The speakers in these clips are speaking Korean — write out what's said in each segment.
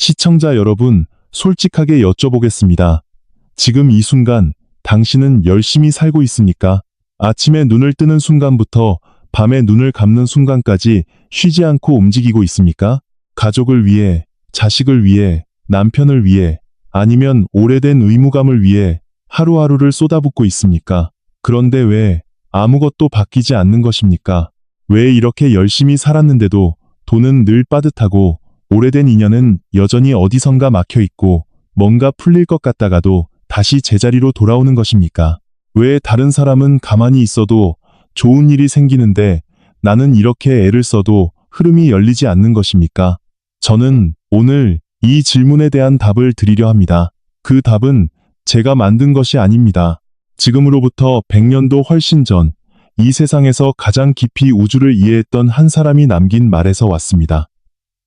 시청자 여러분, 솔직하게 여쭤보겠습니다. 지금 이 순간, 당신은 열심히 살고 있습니까? 아침에 눈을 뜨는 순간부터 밤에 눈을 감는 순간까지 쉬지 않고 움직이고 있습니까? 가족을 위해, 자식을 위해, 남편을 위해, 아니면 오래된 의무감을 위해 하루하루를 쏟아붓고 있습니까? 그런데 왜 아무것도 바뀌지 않는 것입니까? 왜 이렇게 열심히 살았는데도 돈은 늘 빠듯하고 오래된 인연은 여전히 어디선가 막혀 있고 뭔가 풀릴 것 같다가도 다시 제자리로 돌아오는 것입니까? 왜 다른 사람은 가만히 있어도 좋은 일이 생기는데 나는 이렇게 애를 써도 흐름이 열리지 않는 것입니까? 저는 오늘 이 질문에 대한 답을 드리려 합니다. 그 답은 제가 만든 것이 아닙니다. 지금으로부터 100년도 훨씬 전, 이 세상에서 가장 깊이 우주를 이해했던 한 사람이 남긴 말에서 왔습니다.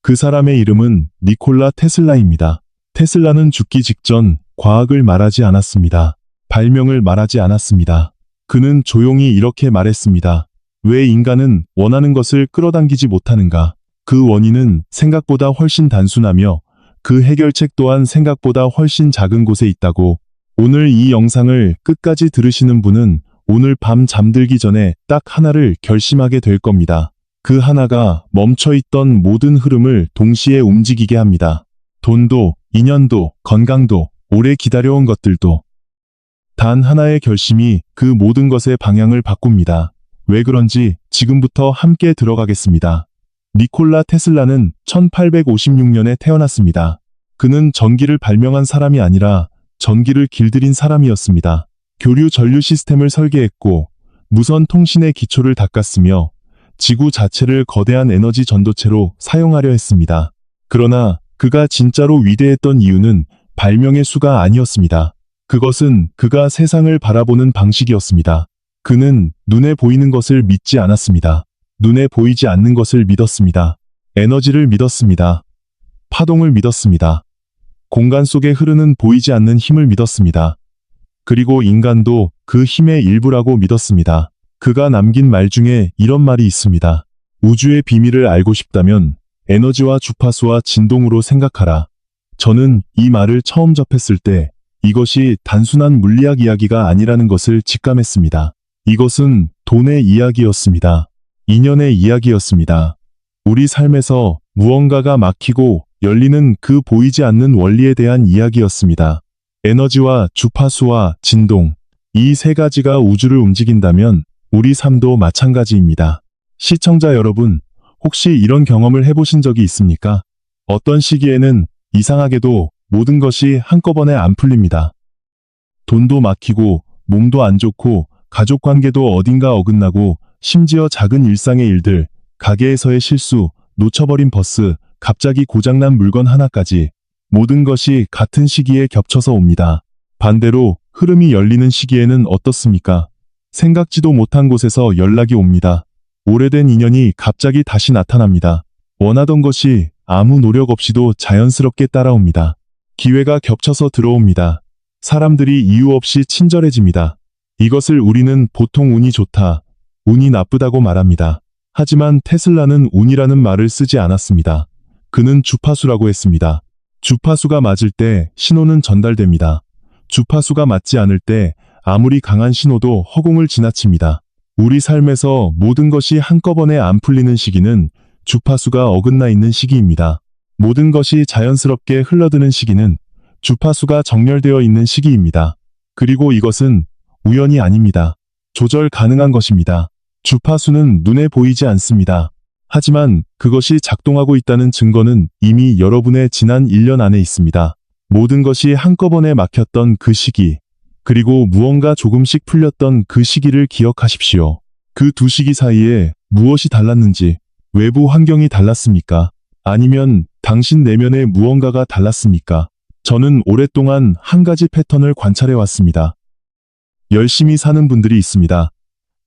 그 사람의 이름은 니콜라 테슬라입니다. 테슬라는 죽기 직전 과학을 말하지 않았습니다. 발명을 말하지 않았습니다. 그는 조용히 이렇게 말했습니다. 왜 인간은 원하는 것을 끌어당기지 못하는가? 그 원인은 생각보다 훨씬 단순하며 그 해결책 또한 생각보다 훨씬 작은 곳에 있다고. 오늘 이 영상을 끝까지 들으시는 분은 오늘 밤 잠들기 전에 딱 하나를 결심하게 될 겁니다. 그 하나가 멈춰있던 모든 흐름을 동시에 움직이게 합니다. 돈도, 인연도, 건강도, 오래 기다려온 것들도. 단 하나의 결심이 그 모든 것의 방향을 바꿉니다. 왜 그런지 지금부터 함께 들어가겠습니다. 니콜라 테슬라는 1856년에 태어났습니다. 그는 전기를 발명한 사람이 아니라 전기를 길들인 사람이었습니다. 교류 전류 시스템을 설계했고 무선 통신의 기초를 닦았으며 지구 자체를 거대한 에너지 전도체로 사용하려 했습니다. 그러나 그가 진짜로 위대했던 이유는 발명의 수가 아니었습니다. 그것은 그가 세상을 바라보는 방식이었습니다. 그는 눈에 보이는 것을 믿지 않았습니다. 눈에 보이지 않는 것을 믿었습니다. 에너지를 믿었습니다. 파동을 믿었습니다. 공간 속에 흐르는 보이지 않는 힘을 믿었습니다. 그리고 인간도 그 힘의 일부라고 믿었습니다. 그가 남긴 말 중에 이런 말이 있습니다. 우주의 비밀을 알고 싶다면 에너지와 주파수와 진동으로 생각하라. 저는 이 말을 처음 접했을 때 이것이 단순한 물리학 이야기가 아니라는 것을 직감했습니다. 이것은 돈의 이야기였습니다. 인연의 이야기였습니다. 우리 삶에서 무언가가 막히고 열리는 그 보이지 않는 원리에 대한 이야기였습니다. 에너지와 주파수와 진동, 이 세 가지가 우주를 움직인다면 우리 삶도 마찬가지입니다. 시청자 여러분, 혹시 이런 경험을 해보신 적이 있습니까? 어떤 시기에는 이상하게도 모든 것이 한꺼번에 안 풀립니다. 돈도 막히고 몸도 안 좋고 가족관계도 어딘가 어긋나고 심지어 작은 일상의 일들, 가게에서의 실수, 놓쳐버린 버스, 갑자기 고장난 물건 하나까지 모든 것이 같은 시기에 겹쳐서 옵니다. 반대로 흐름이 열리는 시기에는 어떻습니까? 생각지도 못한 곳에서 연락이 옵니다. 오래된 인연이 갑자기 다시 나타납니다. 원하던 것이 아무 노력 없이도 자연스럽게 따라옵니다. 기회가 겹쳐서 들어옵니다. 사람들이 이유 없이 친절해집니다. 이것을 우리는 보통 운이 좋다, 운이 나쁘다고 말합니다. 하지만 테슬라는 운이라는 말을 쓰지 않았습니다. 그는 주파수라고 했습니다. 주파수가 맞을 때 신호는 전달됩니다. 주파수가 맞지 않을 때 아무리 강한 신호도 허공을 지나칩니다. 우리 삶에서 모든 것이 한꺼번에 안 풀리는 시기는 주파수가 어긋나 있는 시기입니다. 모든 것이 자연스럽게 흘러드는 시기는 주파수가 정렬되어 있는 시기입니다. 그리고 이것은 우연이 아닙니다. 조절 가능한 것입니다. 주파수는 눈에 보이지 않습니다. 하지만 그것이 작동하고 있다는 증거는 이미 여러분의 지난 1년 안에 있습니다. 모든 것이 한꺼번에 막혔던 그 시기, 그리고 무언가 조금씩 풀렸던 그 시기를 기억하십시오. 그 두 시기 사이에 무엇이 달랐는지, 외부 환경이 달랐습니까? 아니면 당신 내면의 무언가가 달랐습니까? 저는 오랫동안 한 가지 패턴을 관찰해 왔습니다. 열심히 사는 분들이 있습니다.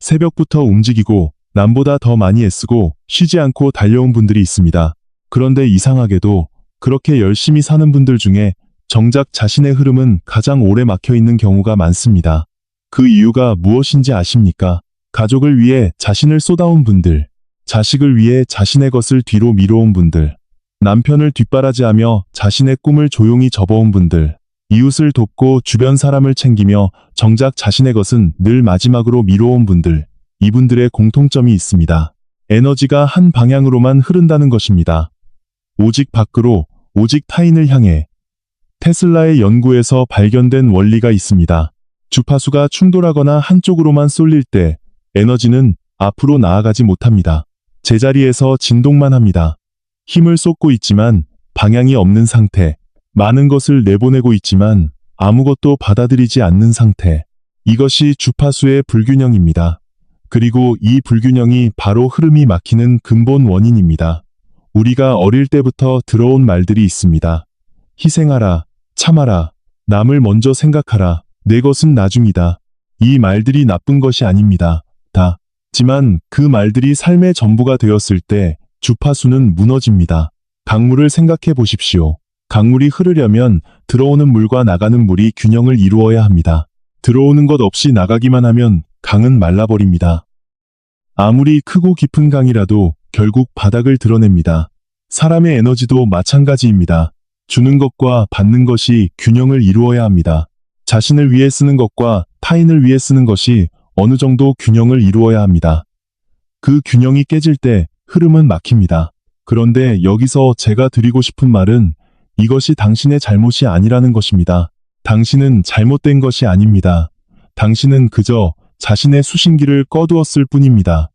새벽부터 움직이고 남보다 더 많이 애쓰고 쉬지 않고 달려온 분들이 있습니다. 그런데 이상하게도 그렇게 열심히 사는 분들 중에 정작 자신의 흐름은 가장 오래 막혀 있는 경우가 많습니다. 그 이유가 무엇인지 아십니까? 가족을 위해 자신을 쏟아온 분들, 자식을 위해 자신의 것을 뒤로 미뤄온 분들, 남편을 뒷바라지하며 자신의 꿈을 조용히 접어온 분들, 이웃을 돕고 주변 사람을 챙기며 정작 자신의 것은 늘 마지막으로 미뤄온 분들, 이분들의 공통점이 있습니다. 에너지가 한 방향으로만 흐른다는 것입니다. 오직 밖으로, 오직 타인을 향해. 테슬라의 연구에서 발견된 원리가 있습니다. 주파수가 충돌하거나 한쪽으로만 쏠릴 때 에너지는 앞으로 나아가지 못합니다. 제자리에서 진동만 합니다. 힘을 쏟고 있지만 방향이 없는 상태, 많은 것을 내보내고 있지만 아무것도 받아들이지 않는 상태. 이것이 주파수의 불균형입니다. 그리고 이 불균형이 바로 흐름이 막히는 근본 원인입니다. 우리가 어릴 때부터 들어온 말들이 있습니다. 희생하라, 참아라, 남을 먼저 생각하라, 내 것은 나중이다. 이 말들이 나쁜 것이 아닙니다. 하지만 그 말들이 삶의 전부가 되었을 때 주파수는 무너집니다. 강물을 생각해 보십시오. 강물이 흐르려면 들어오는 물과 나가는 물이 균형을 이루어야 합니다. 들어오는 것 없이 나가기만 하면 강은 말라버립니다. 아무리 크고 깊은 강이라도 결국 바닥을 드러냅니다. 사람의 에너지도 마찬가지입니다. 주는 것과 받는 것이 균형을 이루어야 합니다. 자신을 위해 쓰는 것과 타인을 위해 쓰는 것이 어느 정도 균형을 이루어야 합니다. 그 균형이 깨질 때 흐름은 막힙니다. 그런데 여기서 제가 드리고 싶은 말은 이것이 당신의 잘못이 아니라는 것입니다. 당신은 잘못된 것이 아닙니다. 당신은 그저 자신의 수신기를 꺼두었을 뿐입니다.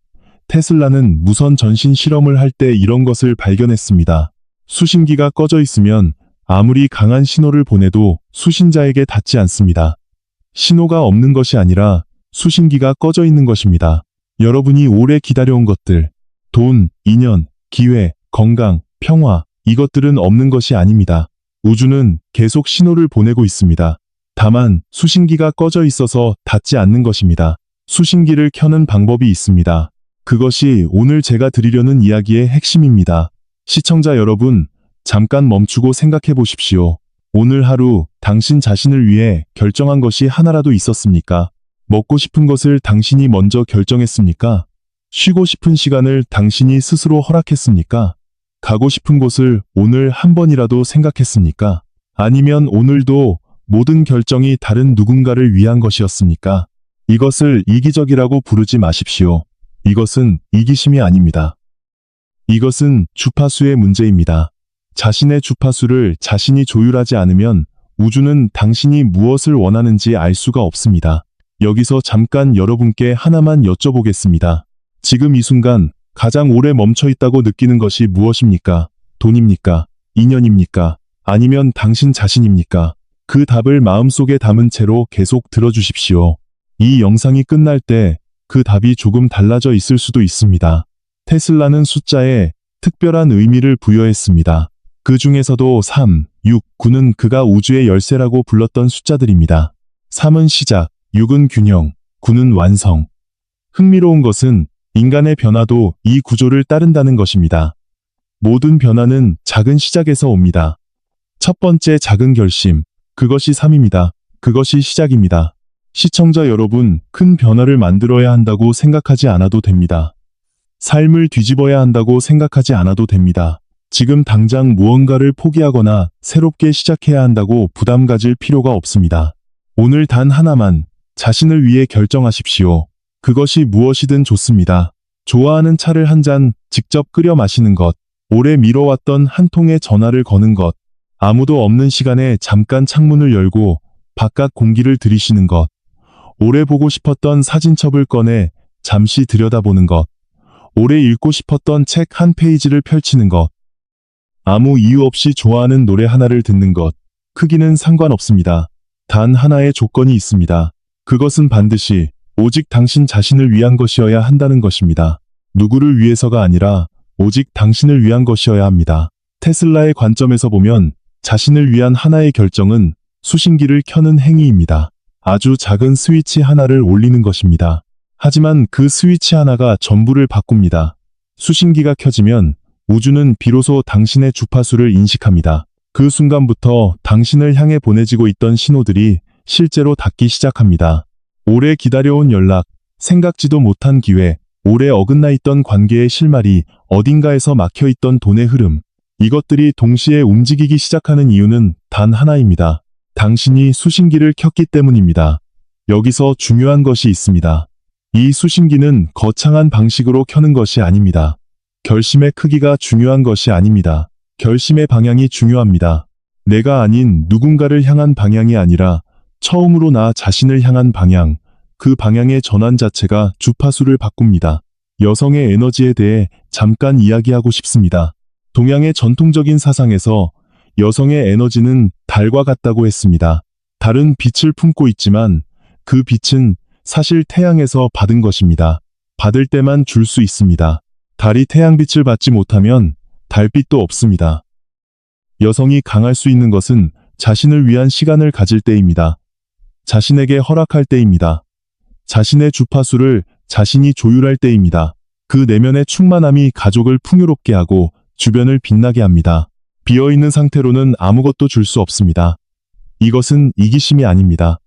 테슬라는 무선 전신 실험을 할 때 이런 것을 발견했습니다. 수신기가 꺼져 있으면 아무리 강한 신호를 보내도 수신자에게 닿지 않습니다. 신호가 없는 것이 아니라 수신기가 꺼져 있는 것입니다. 여러분이 오래 기다려온 것들, 돈, 인연, 기회, 건강, 평화, 이것들은 없는 것이 아닙니다. 우주는 계속 신호를 보내고 있습니다. 다만 수신기가 꺼져 있어서 닿지 않는 것입니다. 수신기를 켜는 방법이 있습니다. 그것이 오늘 제가 드리려는 이야기의 핵심입니다. 시청자 여러분, 잠깐 멈추고 생각해 보십시오. 오늘 하루 당신 자신을 위해 결정한 것이 하나라도 있었습니까? 먹고 싶은 것을 당신이 먼저 결정했습니까? 쉬고 싶은 시간을 당신이 스스로 허락했습니까? 가고 싶은 곳을 오늘 한 번이라도 생각했습니까? 아니면 오늘도 모든 결정이 다른 누군가를 위한 것이었습니까? 이것을 이기적이라고 부르지 마십시오. 이것은 이기심이 아닙니다. 이것은 주파수의 문제입니다. 자신의 주파수를 자신이 조율하지 않으면 우주는 당신이 무엇을 원하는지 알 수가 없습니다. 여기서 잠깐 여러분께 하나만 여쭤보겠습니다. 지금 이 순간 가장 오래 멈춰 있다고 느끼는 것이 무엇입니까? 돈입니까? 인연입니까? 아니면 당신 자신입니까? 그 답을 마음속에 담은 채로 계속 들어주십시오. 이 영상이 끝날 때 그 답이 조금 달라져 있을 수도 있습니다. 테슬라는 숫자에 특별한 의미를 부여했습니다. 그 중에서도 3, 6, 9는 그가 우주의 열쇠라고 불렀던 숫자들입니다. 3은 시작, 6은 균형, 9는 완성. 흥미로운 것은 인간의 변화도 이 구조를 따른다는 것입니다. 모든 변화는 작은 시작에서 옵니다. 첫 번째 작은 결심, 그것이 3입니다. 그것이 시작입니다. 시청자 여러분, 큰 변화를 만들어야 한다고 생각하지 않아도 됩니다. 삶을 뒤집어야 한다고 생각하지 않아도 됩니다. 지금 당장 무언가를 포기하거나 새롭게 시작해야 한다고 부담 가질 필요가 없습니다. 오늘 단 하나만 자신을 위해 결정하십시오. 그것이 무엇이든 좋습니다. 좋아하는 차를 한 잔 직접 끓여 마시는 것, 오래 미뤄왔던 한 통의 전화를 거는 것, 아무도 없는 시간에 잠깐 창문을 열고 바깥 공기를 들이쉬는 것, 오래 보고 싶었던 사진첩을 꺼내 잠시 들여다보는 것, 오래 읽고 싶었던 책 한 페이지를 펼치는 것, 아무 이유 없이 좋아하는 노래 하나를 듣는 것, 크기는 상관없습니다. 단 하나의 조건이 있습니다. 그것은 반드시 오직 당신 자신을 위한 것이어야 한다는 것입니다. 누구를 위해서가 아니라 오직 당신을 위한 것이어야 합니다. 테슬라의 관점에서 보면 자신을 위한 하나의 결정은 수신기를 켜는 행위입니다. 아주 작은 스위치 하나를 올리는 것입니다. 하지만 그 스위치 하나가 전부를 바꿉니다. 수신기가 켜지면 우주는 비로소 당신의 주파수를 인식합니다. 그 순간부터 당신을 향해 보내지고 있던 신호들이 실제로 닿기 시작합니다. 오래 기다려온 연락, 생각지도 못한 기회, 오래 어긋나 있던 관계의 실마리, 어딘가에서 막혀있던 돈의 흐름. 이것들이 동시에 움직이기 시작하는 이유는 단 하나입니다. 당신이 수신기를 켰기 때문입니다. 여기서 중요한 것이 있습니다. 이 수신기는 거창한 방식으로 켜는 것이 아닙니다. 결심의 크기가 중요한 것이 아닙니다. 결심의 방향이 중요합니다. 내가 아닌 누군가를 향한 방향이 아니라 처음으로 나 자신을 향한 방향, 그 방향의 전환 자체가 주파수를 바꿉니다. 여성의 에너지에 대해 잠깐 이야기하고 싶습니다. 동양의 전통적인 사상에서 여성의 에너지는 달과 같다고 했습니다. 달은 빛을 품고 있지만 그 빛은 사실 태양에서 받은 것입니다. 받을 때만 줄 수 있습니다. 달이 태양빛을 받지 못하면 달빛도 없습니다. 여성이 강할 수 있는 것은 자신을 위한 시간을 가질 때입니다. 자신에게 허락할 때입니다. 자신의 주파수를 자신이 조율할 때입니다. 그 내면의 충만함이 가족을 풍요롭게 하고 주변을 빛나게 합니다. 비어있는 상태로는 아무것도 줄 수 없습니다. 이것은 이기심이 아닙니다.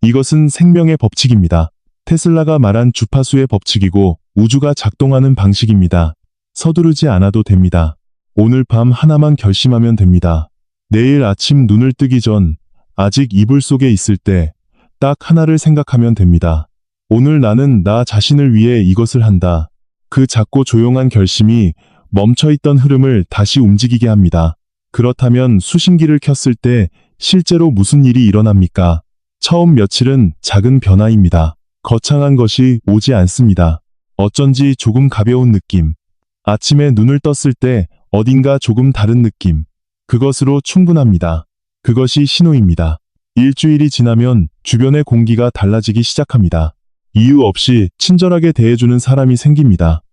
이것은 생명의 법칙입니다. 테슬라가 말한 주파수의 법칙이고 우주가 작동하는 방식입니다. 서두르지 않아도 됩니다. 오늘 밤 하나만 결심하면 됩니다. 내일 아침 눈을 뜨기 전 아직 이불 속에 있을 때 딱 하나를 생각하면 됩니다. 오늘 나는 나 자신을 위해 이것을 한다. 그 작고 조용한 결심이 멈춰있던 흐름을 다시 움직이게 합니다. 그렇다면 수신기를 켰을 때 실제로 무슨 일이 일어납니까? 처음 며칠은 작은 변화입니다. 거창한 것이 오지 않습니다. 어쩐지 조금 가벼운 느낌. 아침에 눈을 떴을 때 어딘가 조금 다른 느낌. 그것으로 충분합니다. 그것이 신호입니다. 일주일이 지나면 주변의 공기가 달라지기 시작합니다. 이유 없이 친절하게 대해주는 사람이 생깁니다.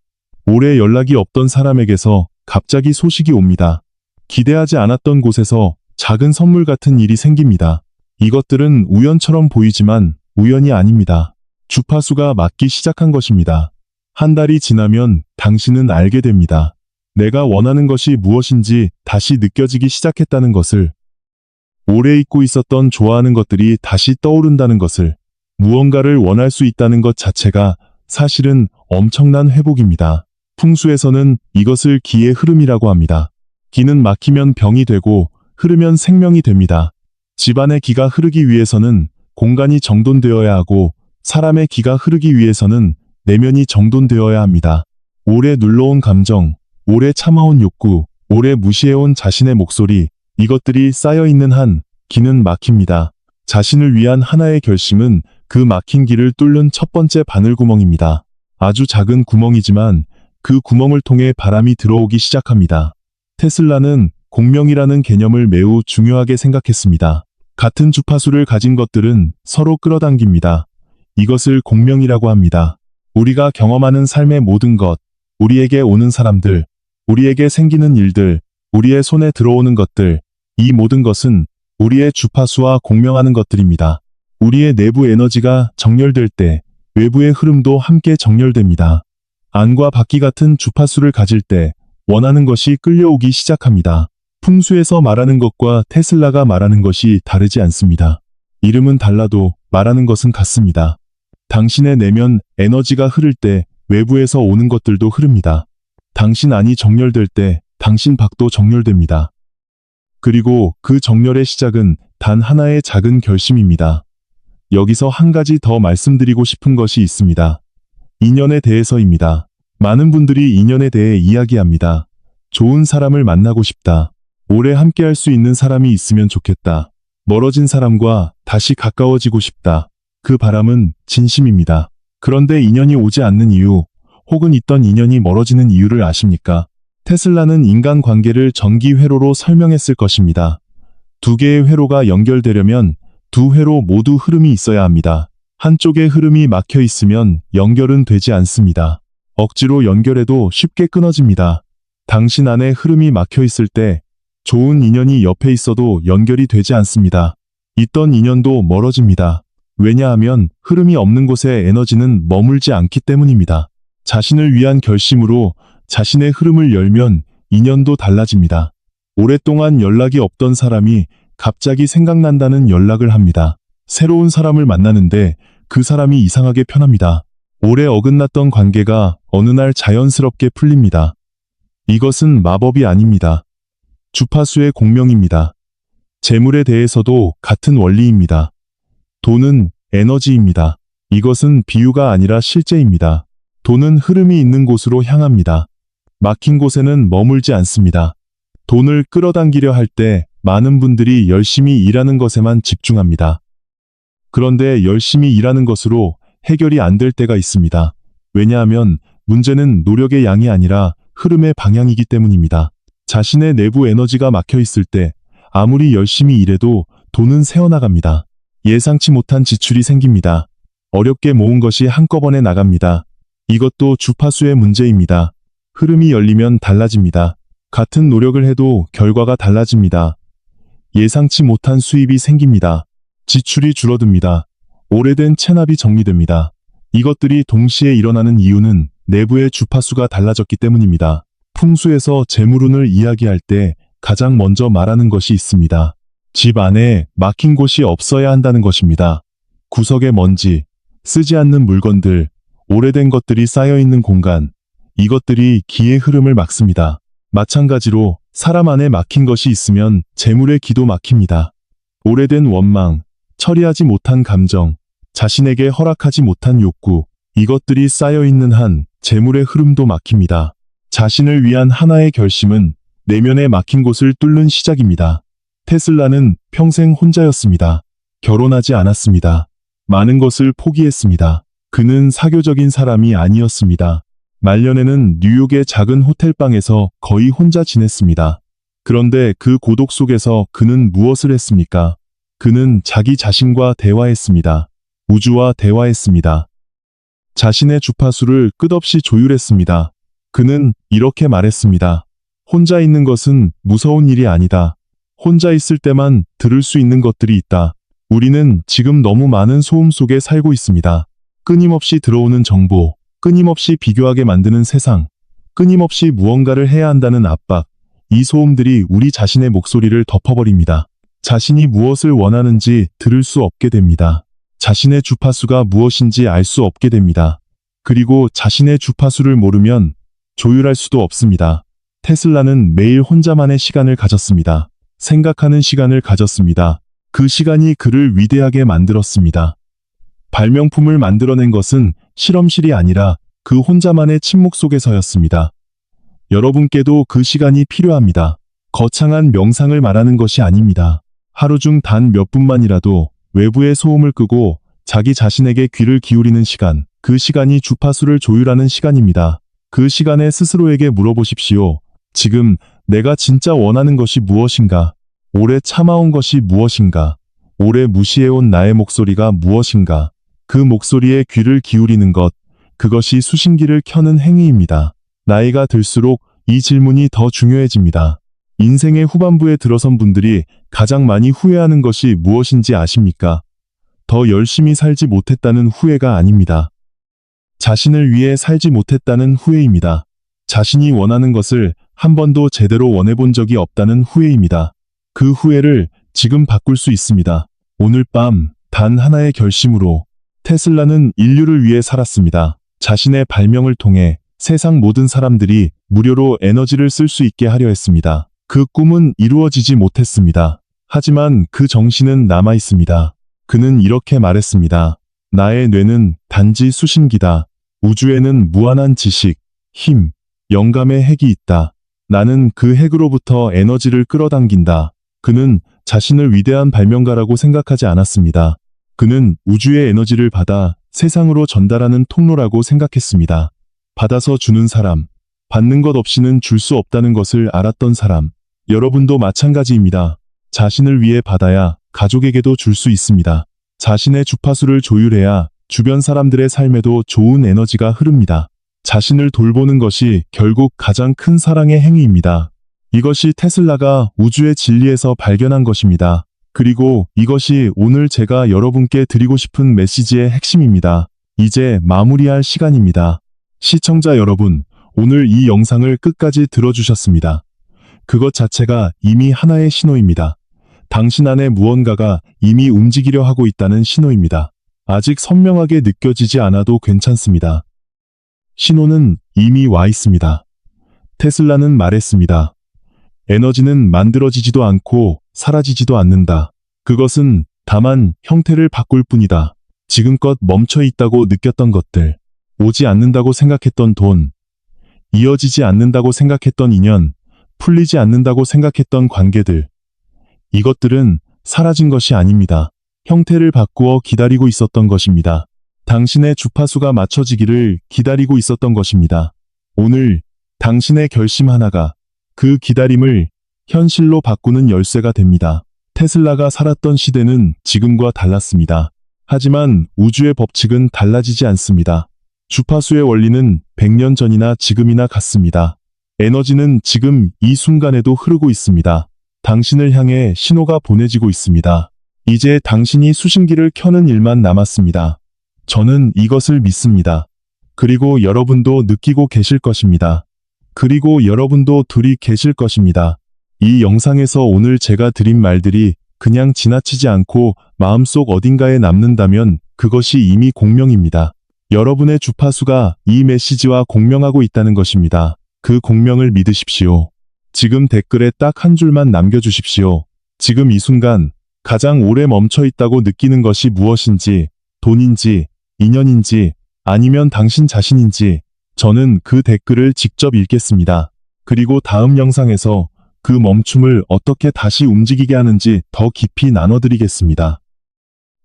오래 연락이 없던 사람에게서 갑자기 소식이 옵니다. 기대하지 않았던 곳에서 작은 선물 같은 일이 생깁니다. 이것들은 우연처럼 보이지만 우연이 아닙니다. 주파수가 맞기 시작한 것입니다. 한 달이 지나면 당신은 알게 됩니다. 내가 원하는 것이 무엇인지 다시 느껴지기 시작했다는 것을, 오래 잊고 있었던 좋아하는 것들이 다시 떠오른다는 것을, 무언가를 원할 수 있다는 것 자체가 사실은 엄청난 회복입니다. 풍수에서는 이것을 기의 흐름이라고 합니다. 기는 막히면 병이 되고 흐르면 생명이 됩니다. 집안의 기가 흐르기 위해서는 공간이 정돈되어야 하고 사람의 기가 흐르기 위해서는 내면이 정돈되어야 합니다. 오래 눌러온 감정, 오래 참아온 욕구, 오래 무시해온 자신의 목소리, 이것들이 쌓여있는 한 기는 막힙니다. 자신을 위한 하나의 결심은 그 막힌 길을 뚫는 첫 번째 바늘구멍입니다. 아주 작은 구멍이지만 그 구멍을 통해 바람이 들어오기 시작합니다. 테슬라는 공명이라는 개념을 매우 중요하게 생각했습니다. 같은 주파수를 가진 것들은 서로 끌어당깁니다. 이것을 공명이라고 합니다. 우리가 경험하는 삶의 모든 것, 우리에게 오는 사람들, 우리에게 생기는 일들, 우리의 손에 들어오는 것들, 이 모든 것은 우리의 주파수와 공명하는 것들입니다. 우리의 내부 에너지가 정렬될 때 외부의 흐름도 함께 정렬됩니다. 안과 밖이 같은 주파수를 가질 때 원하는 것이 끌려오기 시작합니다. 풍수에서 말하는 것과 테슬라가 말하는 것이 다르지 않습니다. 이름은 달라도 말하는 것은 같습니다. 당신의 내면 에너지가 흐를 때 외부에서 오는 것들도 흐릅니다. 당신 안이 정렬될 때 당신 밖도 정렬됩니다. 그리고 그 정렬의 시작은 단 하나의 작은 결심입니다. 여기서 한 가지 더 말씀드리고 싶은 것이 있습니다. 인연에 대해서입니다. 많은 분들이 인연에 대해 이야기합니다. 좋은 사람을 만나고 싶다. 오래 함께할 수 있는 사람이 있으면 좋겠다. 멀어진 사람과 다시 가까워지고 싶다. 그 바람은 진심입니다. 그런데 인연이 오지 않는 이유, 혹은 있던 인연이 멀어지는 이유를 아십니까? 테슬라는 인간관계를 전기회로로 설명했을 것입니다. 두 개의 회로가 연결되려면 두 회로 모두 흐름이 있어야 합니다. 한쪽의 흐름이 막혀 있으면 연결은 되지 않습니다. 억지로 연결해도 쉽게 끊어집니다. 당신 안에 흐름이 막혀 있을 때 좋은 인연이 옆에 있어도 연결이 되지 않습니다. 있던 인연도 멀어집니다. 왜냐하면 흐름이 없는 곳에 에너지는 머물지 않기 때문입니다. 자신을 위한 결심으로 자신의 흐름을 열면 인연도 달라집니다. 오랫동안 연락이 없던 사람이 갑자기 생각난다는 연락을 합니다. 새로운 사람을 만나는데 그 사람이 이상하게 편합니다. 오래 어긋났던 관계가 어느 날 자연스럽게 풀립니다. 이것은 마법이 아닙니다. 주파수의 공명입니다. 재물에 대해서도 같은 원리입니다. 돈은 에너지입니다. 이것은 비유가 아니라 실제입니다. 돈은 흐름이 있는 곳으로 향합니다. 막힌 곳에는 머물지 않습니다. 돈을 끌어당기려 할 때 많은 분들이 열심히 일하는 것에만 집중합니다. 그런데 열심히 일하는 것으로 해결이 안 될 때가 있습니다. 왜냐하면 문제는 노력의 양이 아니라 흐름의 방향이기 때문입니다. 자신의 내부 에너지가 막혀 있을 때 아무리 열심히 일해도 돈은 새어나갑니다. 예상치 못한 지출이 생깁니다. 어렵게 모은 것이 한꺼번에 나갑니다. 이것도 주파수의 문제입니다. 흐름이 열리면 달라집니다. 같은 노력을 해도 결과가 달라집니다. 예상치 못한 수입이 생깁니다. 지출이 줄어듭니다. 오래된 체납이 정리됩니다. 이것들이 동시에 일어나는 이유는 내부의 주파수가 달라졌기 때문입니다. 풍수에서 재물운을 이야기할 때 가장 먼저 말하는 것이 있습니다. 집 안에 막힌 곳이 없어야 한다는 것입니다. 구석에 먼지, 쓰지 않는 물건들, 오래된 것들이 쌓여있는 공간, 이것들이 기의 흐름을 막습니다. 마찬가지로 사람 안에 막힌 것이 있으면 재물의 기도 막힙니다. 오래된 원망, 처리하지 못한 감정, 자신에게 허락하지 못한 욕구, 이것들이 쌓여있는 한 재물의 흐름도 막힙니다. 자신을 위한 하나의 결심은 내면에 막힌 곳을 뚫는 시작입니다. 테슬라는 평생 혼자였습니다. 결혼하지 않았습니다. 많은 것을 포기했습니다. 그는 사교적인 사람이 아니었습니다. 말년에는 뉴욕의 작은 호텔방에서 거의 혼자 지냈습니다. 그런데 그 고독 속에서 그는 무엇을 했습니까? 그는 자기 자신과 대화했습니다. 우주와 대화했습니다. 자신의 주파수를 끝없이 조율했습니다. 그는 이렇게 말했습니다. 혼자 있는 것은 무서운 일이 아니다. 혼자 있을 때만 들을 수 있는 것들이 있다. 우리는 지금 너무 많은 소음 속에 살고 있습니다. 끊임없이 들어오는 정보, 끊임없이 비교하게 만드는 세상, 끊임없이 무언가를 해야 한다는 압박, 이 소음들이 우리 자신의 목소리를 덮어버립니다. 자신이 무엇을 원하는지 들을 수 없게 됩니다. 자신의 주파수가 무엇인지 알 수 없게 됩니다. 그리고 자신의 주파수를 모르면 조율할 수도 없습니다. 테슬라는 매일 혼자만의 시간을 가졌습니다. 생각하는 시간을 가졌습니다. 그 시간이 그를 위대하게 만들었습니다. 발명품을 만들어낸 것은 실험실이 아니라 그 혼자만의 침묵 속에서였습니다. 여러분께도 그 시간이 필요합니다. 거창한 명상을 말하는 것이 아닙니다. 하루 중 단 몇 분만이라도 외부의 소음을 끄고 자기 자신에게 귀를 기울이는 시간, 그 시간이 주파수를 조율하는 시간입니다. 그 시간에 스스로에게 물어보십시오. 지금 내가 진짜 원하는 것이 무엇인가? 오래 참아온 것이 무엇인가? 오래 무시해온 나의 목소리가 무엇인가? 그 목소리에 귀를 기울이는 것, 그것이 수신기를 켜는 행위입니다. 나이가 들수록 이 질문이 더 중요해집니다. 인생의 후반부에 들어선 분들이 가장 많이 후회하는 것이 무엇인지 아십니까? 더 열심히 살지 못했다는 후회가 아닙니다. 자신을 위해 살지 못했다는 후회입니다. 자신이 원하는 것을 한 번도 제대로 원해본 적이 없다는 후회입니다. 그 후회를 지금 바꿀 수 있습니다. 오늘 밤 단 하나의 결심으로. 테슬라는 인류를 위해 살았습니다. 자신의 발명을 통해 세상 모든 사람들이 무료로 에너지를 쓸 수 있게 하려 했습니다. 그 꿈은 이루어지지 못했습니다. 하지만 그 정신은 남아 있습니다. 그는 이렇게 말했습니다. 나의 뇌는 단지 수신기다. 우주에는 무한한 지식, 힘, 영감의 핵이 있다. 나는 그 핵으로부터 에너지를 끌어당긴다. 그는 자신을 위대한 발명가라고 생각하지 않았습니다. 그는 우주의 에너지를 받아 세상으로 전달하는 통로라고 생각했습니다. 받아서 주는 사람, 받는 것 없이는 줄 수 없다는 것을 알았던 사람. 여러분도 마찬가지입니다. 자신을 위해 받아야 가족에게도 줄 수 있습니다. 자신의 주파수를 조율해야 주변 사람들의 삶에도 좋은 에너지가 흐릅니다. 자신을 돌보는 것이 결국 가장 큰 사랑의 행위입니다. 이것이 테슬라가 우주의 진리에서 발견한 것입니다. 그리고 이것이 오늘 제가 여러분께 드리고 싶은 메시지의 핵심입니다. 이제 마무리할 시간입니다. 시청자 여러분, 오늘 이 영상을 끝까지 들어주셨습니다. 그것 자체가 이미 하나의 신호입니다. 당신 안에 무언가가 이미 움직이려 하고 있다는 신호입니다. 아직 선명하게 느껴지지 않아도 괜찮습니다. 신호는 이미 와 있습니다. 테슬라는 말했습니다. 에너지는 만들어지지도 않고 사라지지도 않는다. 그것은 다만 형태를 바꿀 뿐이다. 지금껏 멈춰 있다고 느꼈던 것들, 오지 않는다고 생각했던 돈, 이어지지 않는다고 생각했던 인연, 풀리지 않는다고 생각했던 관계들, 이것들은 사라진 것이 아닙니다. 형태를 바꾸어 기다리고 있었던 것입니다. 당신의 주파수가 맞춰지기를 기다리고 있었던 것입니다. 오늘 당신의 결심 하나가 그 기다림을 현실로 바꾸는 열쇠가 됩니다. 테슬라가 살았던 시대는 지금과 달랐습니다. 하지만 우주의 법칙은 달라지지 않습니다. 주파수의 원리는 100년 전이나 지금이나 같습니다. 에너지는 지금 이 순간에도 흐르고 있습니다. 당신을 향해 신호가 보내지고 있습니다. 이제 당신이 수신기를 켜는 일만 남았습니다. 저는 이것을 믿습니다. 그리고 여러분도 느끼고 계실 것입니다. 그리고 여러분도 둘이 계실 것입니다. 이 영상에서 오늘 제가 드린 말들이 그냥 지나치지 않고 마음속 어딘가에 남는다면 그것이 이미 공명입니다. 여러분의 주파수가 이 메시지와 공명하고 있다는 것입니다. 그 공명을 믿으십시오. 지금 댓글에 딱 한 줄만 남겨주십시오. 지금 이 순간 가장 오래 멈춰 있다고 느끼는 것이 무엇인지, 돈인지, 인연인지, 아니면 당신 자신인지, 저는 그 댓글을 직접 읽겠습니다. 그리고 다음 영상에서 그 멈춤을 어떻게 다시 움직이게 하는지 더 깊이 나눠드리겠습니다.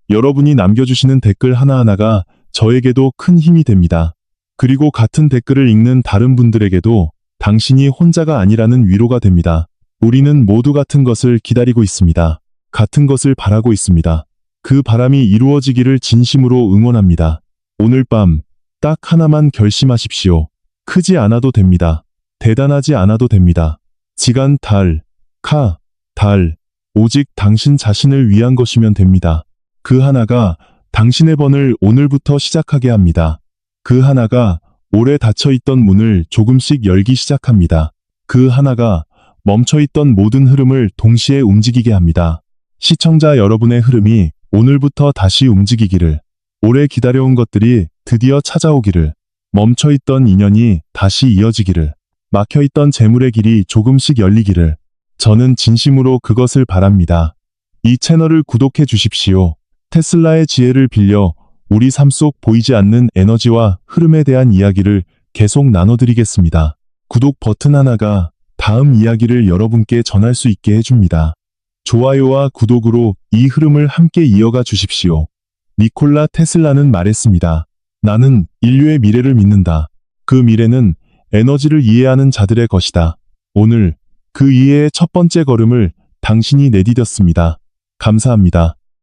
여러분이 남겨주시는 댓글 하나하나가 저에게도 큰 힘이 됩니다. 그리고 같은 댓글을 읽는 다른 분들에게도 당신이 혼자가 아니라는 위로가 됩니다. 우리는 모두 같은 것을 기다리고 있습니다. 같은 것을 바라고 있습니다. 그 바람이 이루어지기를 진심으로 응원합니다. 오늘 밤 딱 하나만 결심하십시오. 크지 않아도 됩니다. 대단하지 않아도 됩니다. 지간, 달, 오직 당신 자신을 위한 것이면 됩니다. 그 하나가 당신의 번을 오늘부터 시작하게 합니다. 그 하나가 오래 닫혀있던 문을 조금씩 열기 시작합니다. 그 하나가 멈춰있던 모든 흐름을 동시에 움직이게 합니다. 시청자 여러분의 흐름이 오늘부터 다시 움직이기를, 오래 기다려온 것들이 드디어 찾아오기를, 멈춰있던 인연이 다시 이어지기를, 막혀있던 재물의 길이 조금씩 열리기를, 저는 진심으로 그것을 바랍니다. 이 채널을 구독해 주십시오. 테슬라의 지혜를 빌려 우리 삶 속 보이지 않는 에너지와 흐름에 대한 이야기를 계속 나눠드리겠습니다. 구독 버튼 하나가 다음 이야기를 여러분께 전할 수 있게 해줍니다. 좋아요와 구독으로 이 흐름을 함께 이어가 주십시오. 니콜라 테슬라는 말했습니다. 나는 인류의 미래를 믿는다. 그 미래는 에너지를 이해하는 자들의 것이다. 오늘 그 이해의 첫 번째 걸음을 당신이 내디뎠습니다. 감사합니다.